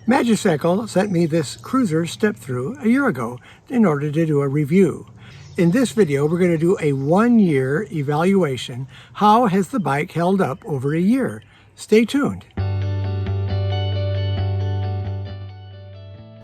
Magicycle sent me this Cruiser step-through a year ago in order to do a review. In this video, we're going to do a 1-year evaluation. How has the bike held up over a year? Stay tuned.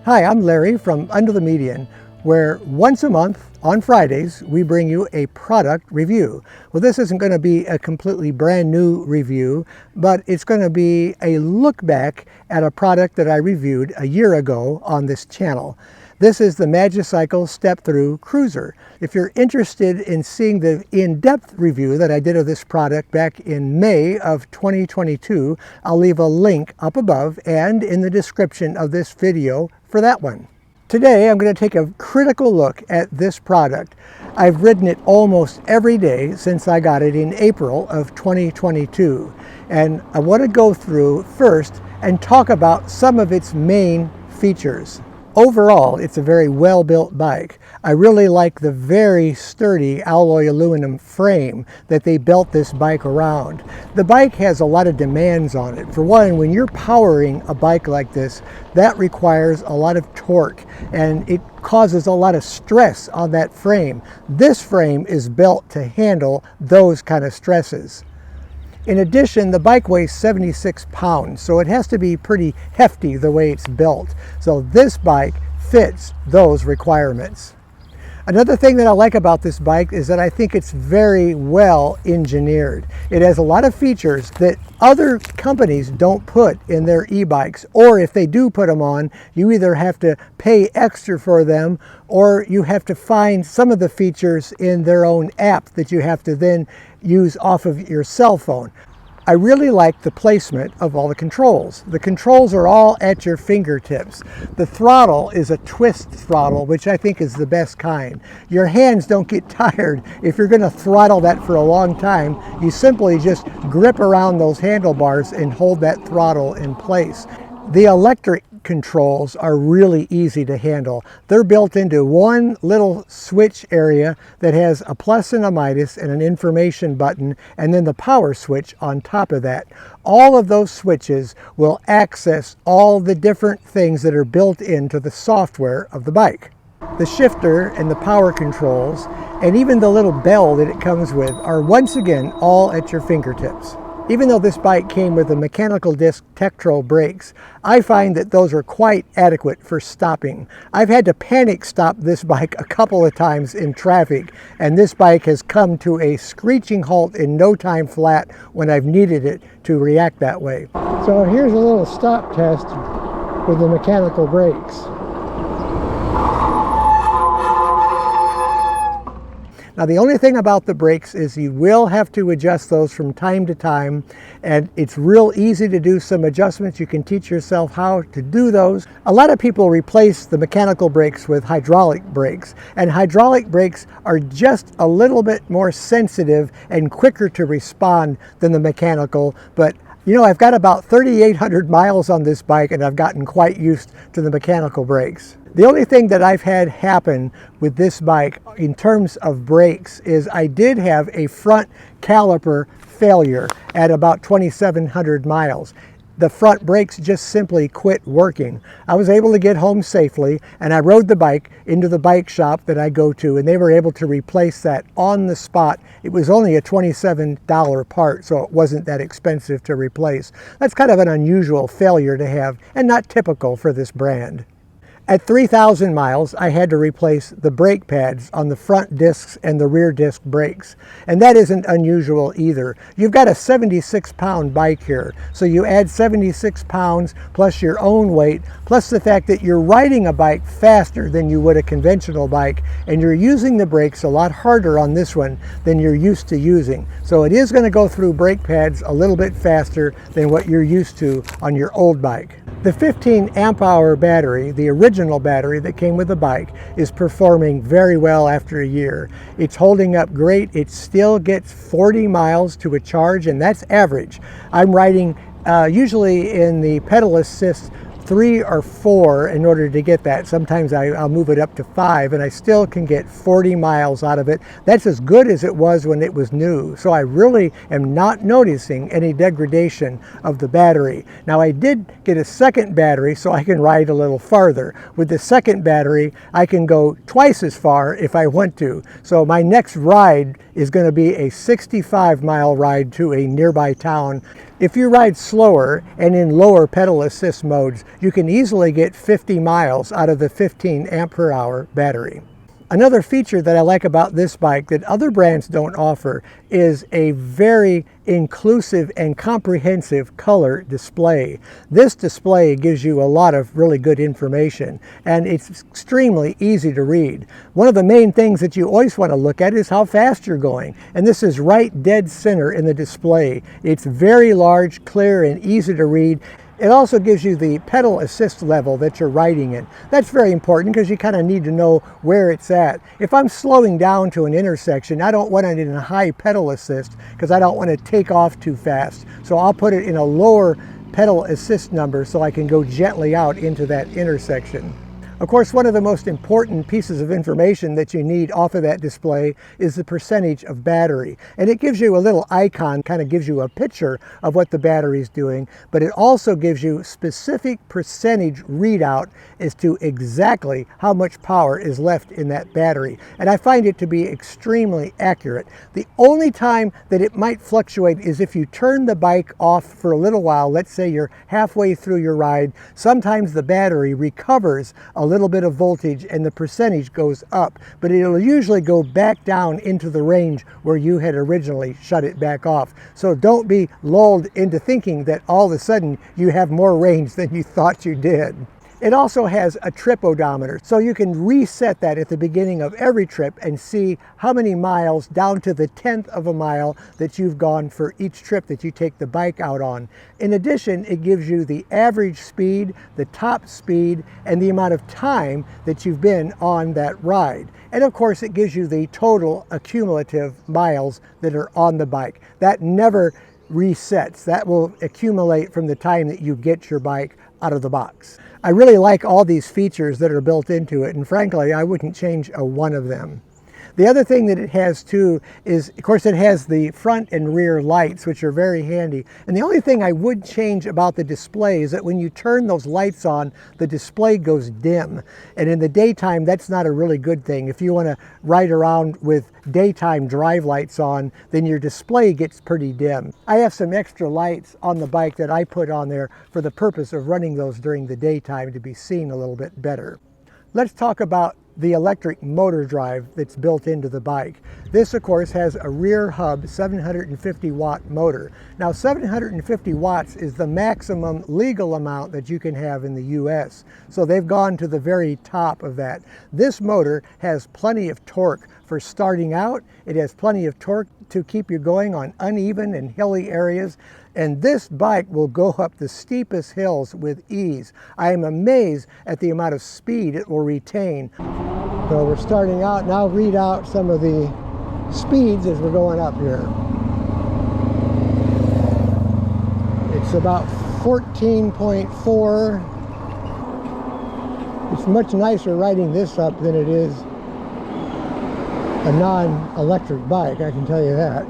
Hi, I'm Larry from Under the Median, where once a month on Fridays, we bring you a product review. Well, this isn't going to be a completely brand new review, but it's going to be a look back at a product that I reviewed a year ago on this channel. This is the Magicycle Step-Through Cruiser. If you're interested in seeing the in-depth review that I did of this product back in May of 2022, I'll leave a link up above and in the description of this video for that one. Today, I'm going to take a critical look at this product. I've ridden it almost every day since I got it in April of 2022. And I want to go through first and talk about some of its main features. Overall, it's a very well-built bike. I really like the very sturdy alloy aluminum frame that they built this bike around. The bike has a lot of demands on it. For one, when you're powering a bike like this, that requires a lot of torque and it causes a lot of stress on that frame. This frame is built to handle those kind of stresses. In addition, the bike weighs 76 pounds, so it has to be pretty hefty the way it's built. So this bike fits those requirements. Another thing that I like about this bike is that I think it's very well engineered. It has a lot of features that other companies don't put in their e-bikes, or if they do put them on, you either have to pay extra for them or you have to find some of the features in their own app that you have to then use off of your cell phone. I really like the placement of all the controls. The controls are all at your fingertips. The throttle is a twist throttle, which I think is the best kind. Your hands don't get tired. If you're going to throttle that for a long time, you simply just grip around those handlebars and hold that throttle in place. The electric controls are really easy to handle. They're built into one little switch area that has a plus and a minus and an information button, and then the power switch on top of that. All of those switches will access all the different things that are built into the software of the bike. The shifter and the power controls and even the little bell that it comes with are once again all at your fingertips. Even though this bike came with the mechanical disc Tektro brakes, I find that those are quite adequate for stopping. I've had to panic stop this bike a couple of times in traffic, and this bike has come to a screeching halt in no time flat when I've needed it to react that way. So here's a little stop test with the mechanical brakes. Now, the only thing about the brakes is you will have to adjust those from time to time, and it's real easy to do some adjustments. You can teach yourself how to do those. A lot of people replace the mechanical brakes with hydraulic brakes, and hydraulic brakes are just a little bit more sensitive and quicker to respond than the mechanical, but you know, I've got about 3,800 miles on this bike and I've gotten quite used to the mechanical brakes. The only thing that I've had happen with this bike in terms of brakes is I did have a front caliper failure at about 2,700 miles. The front brakes just simply quit working. I was able to get home safely, and I rode the bike into the bike shop that I go to, and they were able to replace that on the spot. It was only a $27 part, so it wasn't that expensive to replace. That's kind of an unusual failure to have, and not typical for this brand. At 3,000 miles, I had to replace the brake pads on the front discs and the rear disc brakes. And that isn't unusual either. You've got a 76-pound bike here, so you add 76 pounds plus your own weight, plus the fact that you're riding a bike faster than you would a conventional bike, and you're using the brakes a lot harder on this one than you're used to using. So it is going to go through brake pads a little bit faster than what you're used to on your old bike. The 15 amp hour battery, the original battery that came with the bike, is performing very well after a year. It's holding up great. It still gets 40 miles to a charge, and that's average. I'm riding usually in the pedal assist 3 or 4 in order to get that. Sometimes I'll move it up to 5 and I still can get 40 miles out of it. That's as good as it was when it was new. So I really am not noticing any degradation of the battery. Now I did get a second battery so I can ride a little farther. With the second battery, I can go twice as far if I want to. So my next ride is going to be a 65-mile ride to a nearby town. If you ride slower and in lower pedal assist modes, you can easily get 50 miles out of the 15 amp per hour battery. Another feature that I like about this bike that other brands don't offer is a very inclusive and comprehensive color display. This display gives you a lot of really good information and it's extremely easy to read. One of the main things that you always want to look at is how fast you're going, and this is right dead center in the display. It's very large, clear, and easy to read. It also gives you the pedal assist level that you're riding in. That's very important because you kind of need to know where it's at. If I'm slowing down to an intersection, I don't want it in a high pedal assist because I don't want to take off too fast. So I'll put it in a lower pedal assist number so I can go gently out into that intersection. Of course, one of the most important pieces of information that you need off of that display is the percentage of battery. And it gives you a little icon, kind of gives you a picture of what the battery is doing, but it also gives you specific percentage readout as to exactly how much power is left in that battery. And I find it to be extremely accurate. The only time that it might fluctuate is if you turn the bike off for a little while. Let's say you're halfway through your ride. Sometimes the battery recovers a little bit of voltage and the percentage goes up, but it'll usually go back down into the range where you had originally shut it back off. So don't be lulled into thinking that all of a sudden you have more range than you thought you did. It also has a trip odometer, so you can reset that at the beginning of every trip and see how many miles down to the 10th of a mile that you've gone for each trip that you take the bike out on. In addition, it gives you the average speed, the top speed, and the amount of time that you've been on that ride. And of course, it gives you the total accumulative miles that are on the bike. That never resets. That will accumulate from the time that you get your bike out of the box. I really like all these features that are built into it, and frankly, I wouldn't change a one of them. The other thing that it has too is, of course, it has the front and rear lights, which are very handy. And the only thing I would change about the display is that when you turn those lights on, the display goes dim. And in the daytime, that's not a really good thing. If you want to ride around with daytime drive lights on, then your display gets pretty dim. I have some extra lights on the bike that I put on there for the purpose of running those during the daytime to be seen a little bit better. Let's talk about the electric motor drive that's built into the bike. This, of course, has a rear hub 750 watt motor. Now, 750 watts is the maximum legal amount that you can have in the US. So they've gone to the very top of that. This motor has plenty of torque for starting out. It has plenty of torque to keep you going on uneven and hilly areas. And this bike will go up the steepest hills with ease. I am amazed at the amount of speed it will retain. So we're starting out, now read out some of the speeds as we're going up here. It's about 14.4. It's much nicer riding this up than it is a non-electric bike, I can tell you that.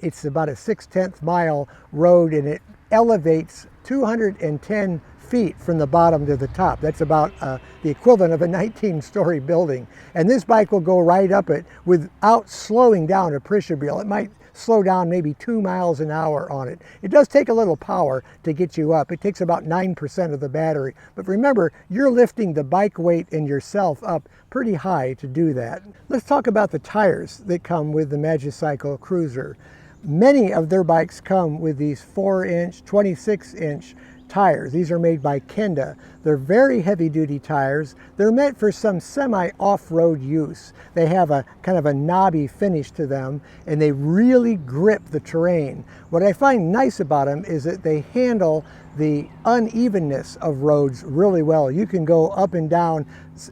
It's about a 6/10 mile road, and it elevates 210 feet from the bottom to the top. That's about the equivalent of a 19-story building. And this bike will go right up it without slowing down appreciably. It might slow down maybe 2 miles an hour on it. It does take a little power to get you up. It takes about 9% of the battery. But remember, you're lifting the bike weight and yourself up pretty high to do that. Let's talk about the tires that come with the Magicycle Cruiser. Many of their bikes come with these 4-inch, 26-inch tires. These are made by Kenda. They're very heavy-duty tires. They're meant for some semi-off-road use. They have a kind of a knobby finish to them, and they really grip the terrain. What I find nice about them is that they handle the unevenness of roads really well. You can go up and down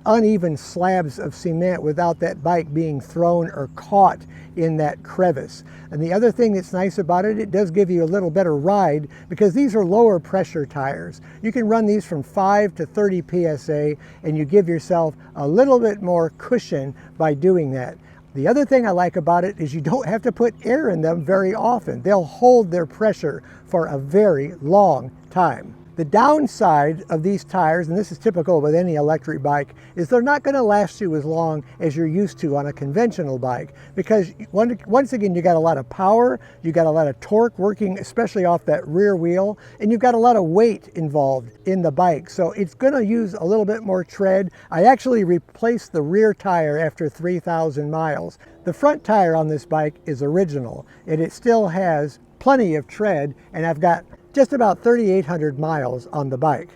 uneven slabs of cement without that bike being thrown or caught in that crevice. And the other thing that's nice about it, it does give you a little better ride because these are lower pressure tires. You can run these from 5 to 30 PSA and you give yourself a little bit more cushion by doing that. The other thing I like about it is you don't have to put air in them very often. They'll hold their pressure for a very long time. The downside of these tires, and this is typical with any electric bike, is they're not going to last you as long as you're used to on a conventional bike because once again you got a lot of power, you got a lot of torque working especially off that rear wheel, and you've got a lot of weight involved in the bike, so it's going to use a little bit more tread. I actually replaced the rear tire after 3,000 miles. The front tire on this bike is original and it still has plenty of tread, and I've got just about 3,800 miles on the bike.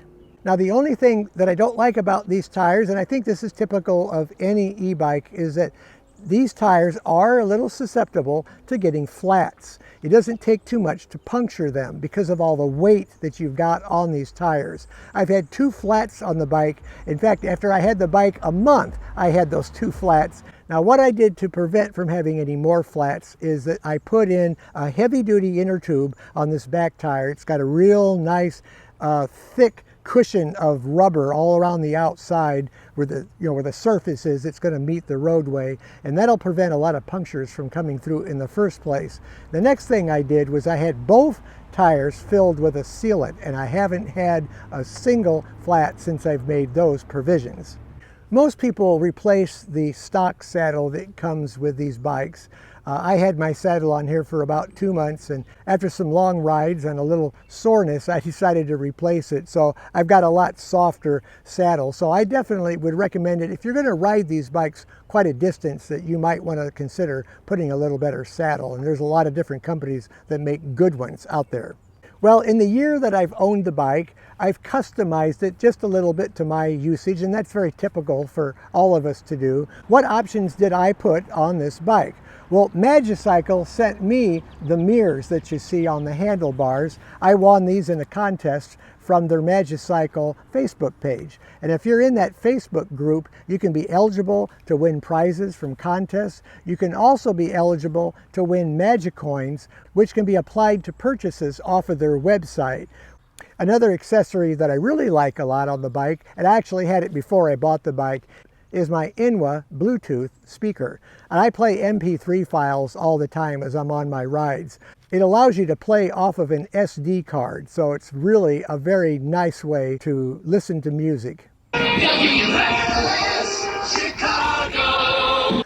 Now the only thing that I don't like about these tires, and I think this is typical of any e-bike, is that these tires are a little susceptible to getting flats. It doesn't take too much to puncture them because of all the weight that you've got on these tires. I've had 2 flats on the bike. In fact, after I had the bike a month, I had those 2 flats. Now what I did to prevent from having any more flats is that I put in a heavy-duty inner tube on this back tire. It's got a real nice thick cushion of rubber all around the outside where the surface is. It's going to meet the roadway, and that'll prevent a lot of punctures from coming through in the first place. The next thing I did was I had both tires filled with a sealant, and I haven't had a single flat since I've made those provisions. Most people replace the stock saddle that comes with these bikes. I had my saddle on here for about 2 months, and after some long rides and a little soreness, I decided to replace it. So I've got a lot softer saddle. So I definitely would recommend it if you're going to ride these bikes quite a distance, that you might want to consider putting a little better saddle. And there's a lot of different companies that make good ones out there. Well, in the year that I've owned the bike, I've customized it just a little bit to my usage, and that's very typical for all of us to do. What options did I put on this bike? Well, Magicycle sent me the mirrors that you see on the handlebars. I won these in a contest from their Magicycle Facebook page. And if you're in that Facebook group, you can be eligible to win prizes from contests. You can also be eligible to win Magicoins, which can be applied to purchases off of their website. Another accessory that I really like a lot on the bike, and I actually had it before I bought the bike, is my Inwa Bluetooth speaker. And I play MP3 files all the time as I'm on my rides. It allows you to play off of an SD card, so it's really a very nice way to listen to music.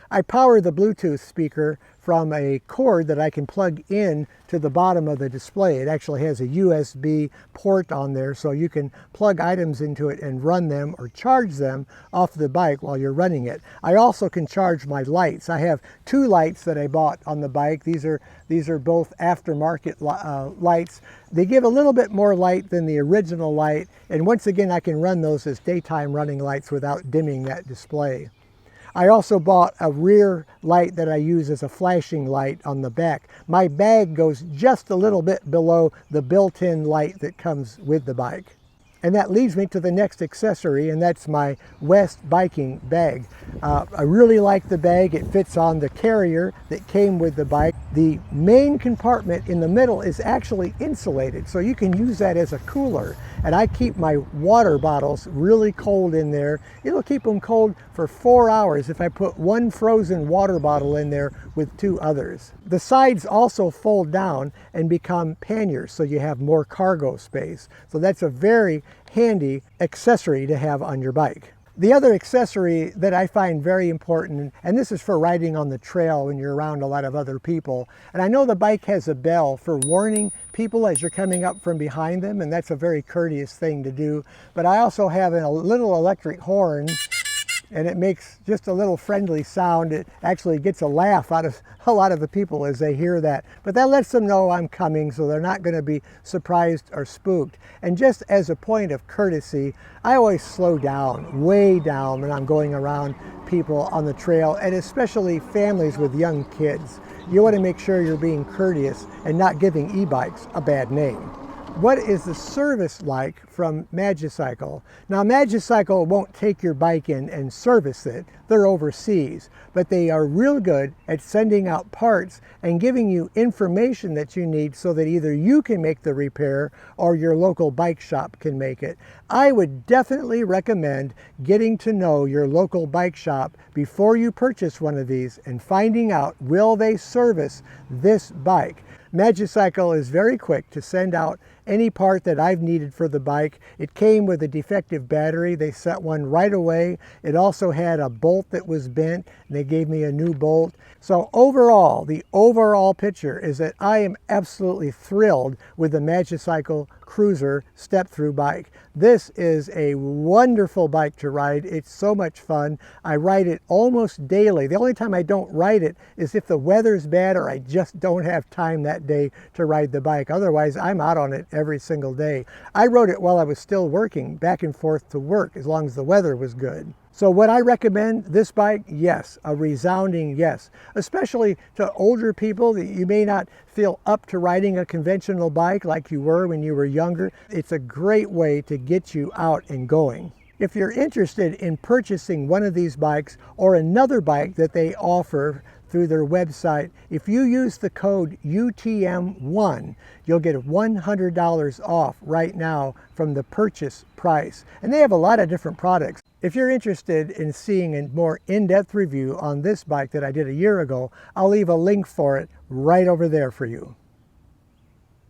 I power the Bluetooth speaker from a cord that I can plug in to the bottom of the display. It actually has a USB port on there, so you can plug items into it and run them or charge them off the bike while you're running it. I also can charge my lights. I have 2 lights that I bought on the bike. These are both aftermarket lights. They give a little bit more light than the original light, and once again I can run those as daytime running lights without dimming that display. I also bought a rear light that I use as a flashing light on the back. My bag goes just a little bit below the built-in light that comes with the bike. And that leads me to the next accessory, and that's my West biking bag. I really like the bag. It fits on the carrier that came with the bike. The main compartment in the middle is actually insulated, so you can use that as a cooler. And I keep my water bottles really cold in there. It'll keep them cold for 4 hours if I put 1 frozen water bottle in there with 2 others. The sides also fold down and become panniers, so you have more cargo space. So that's a very handy accessory to have on your bike. The other accessory that I find very important, and this is for riding on the trail when you're around a lot of other people, and I know the bike has a bell for warning people as you're coming up from behind them, and that's a very courteous thing to do, but I also have a little electric horn, and it makes just a little friendly sound. It actually gets a laugh out of a lot of the people as they hear that. But that lets them know I'm coming, so they're not going to be surprised or spooked. And just as a point of courtesy, I always slow down, way down, when I'm going around people on the trail, and especially families with young kids. You want to make sure you're being courteous and not giving e-bikes a bad name. What is the service like from Magicycle? Now, Magicycle won't take your bike in and service it. They're overseas, but they are real good at sending out parts and giving you information that you need so that either you can make the repair or your local bike shop can make it. I would definitely recommend getting to know your local bike shop before you purchase one of these and finding out, will they service this bike? Magicycle is very quick to send out any part that I've needed for the bike. It came with a defective battery. They sent one right away. It also had a bolt that was bent, and they gave me a new bolt. So overall, the overall picture is that I am absolutely thrilled with the Magicycle Cruiser step-through bike. This is a wonderful bike to ride. It's so much fun. I ride it almost daily. The only time I don't ride it is if the weather's bad or I just don't have time that day to ride the bike. Otherwise, I'm out on it every single day. I rode it while I was still working, back and forth to work, as long as the weather was good. So would I recommend this bike? Yes, a resounding yes, especially to older people that you may not feel up to riding a conventional bike like you were when you were younger. It's a great way to get you out and going. If you're interested in purchasing one of these bikes or another bike that they offer through their website, if you use the code UTM1, you'll get $100 off right now from the purchase price. And they have a lot of different products. If you're interested in seeing a more in-depth review on this bike that I did a year ago, I'll leave a link for it right over there for you.